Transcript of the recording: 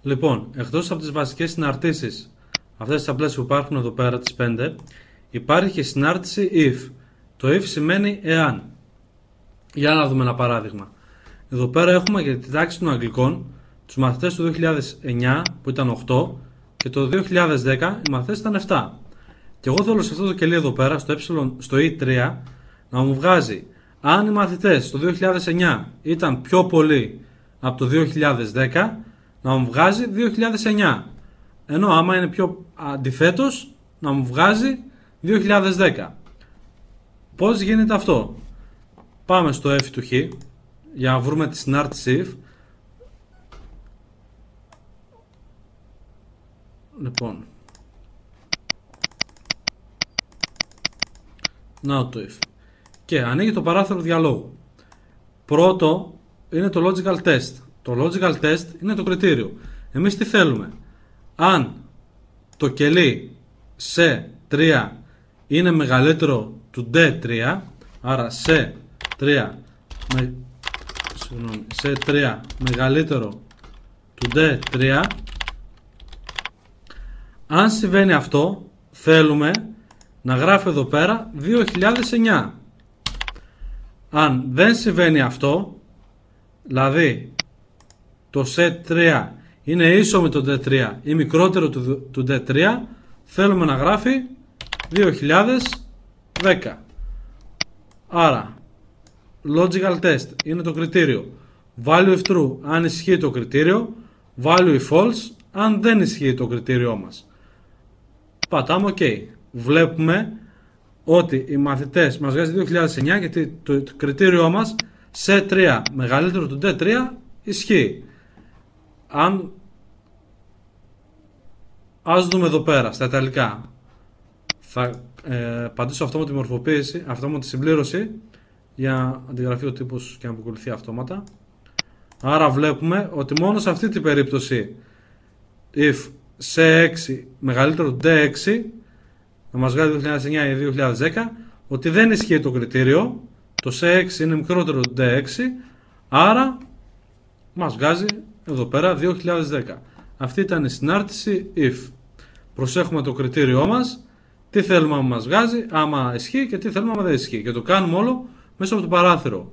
Λοιπόν, εκτός από τις βασικές συναρτήσεις, αυτές τις απλές που υπάρχουν εδώ πέρα, τις 5, υπάρχει και συνάρτηση if. Το if σημαίνει εάν. Για να δούμε ένα παράδειγμα. Εδώ πέρα έχουμε για τη τάξη των Αγγλικών τους μαθητές του 2009 που ήταν 8 και το 2010 οι μαθητές ήταν 7. Και εγώ θέλω σε αυτό το κελί εδώ πέρα, στο E3, να μου βγάζει αν οι μαθητές το 2009 ήταν πιο πολλοί από το 2010, να μου βγάζει 2009. Ενώ άμα είναι πιο αντιθέτως, να μου βγάζει 2010. Πώς γίνεται αυτό? Πάμε στο F του Χ για να βρούμε τη συνάρτηση if. Λοιπόν, να το if. Και ανοίγει το παράθυρο διαλόγου. Πρώτο είναι το logical test. Το logical test είναι το κριτήριο. Εμείς τι θέλουμε? Αν το κελί σε 3 είναι μεγαλύτερο του D3, άρα σε 3 μεγαλύτερο του D3, αν συμβαίνει αυτό, θέλουμε να γράφει εδώ πέρα 2009. Αν δεν συμβαίνει αυτό, δηλαδή το set 3 είναι ίσο με το D3 ή μικρότερο του D3, θέλουμε να γράφει 2010. Άρα, logical test είναι το κριτήριο. Value if true αν ισχύει το κριτήριο, value if false αν δεν ισχύει το κριτήριό μας. Πατάμε OK. Βλέπουμε ότι οι μαθητές μας βγάζει 2009 γιατί το κριτήριό μας σε 3 μεγαλύτερο του D3 ισχύει. Ας δούμε εδώ πέρα στα ιταλικά. Θα πατήσω αυτόματη μορφοποίηση, αυτόματη συμπλήρωση για να αντιγραφεί ο τύπος και να αποκολουθεί αυτόματα. Άρα βλέπουμε ότι μόνο σε αυτή την περίπτωση if σε 6 μεγαλύτερο του D6 να μας βγάλει 2009 ή 2010, ότι δεν ισχύει το κριτήριο, το σε 6 είναι μικρότερο του D6, άρα μας βγάζει εδώ πέρα 2010. Αυτή ήταν η συνάρτηση if. Προσέχουμε το κριτήριό μας, τι θέλουμε να μας βγάζει, άμα ισχύει και τι θέλουμε άμα δεν ισχύει. Και το κάνουμε όλο μέσα από το παράθυρο.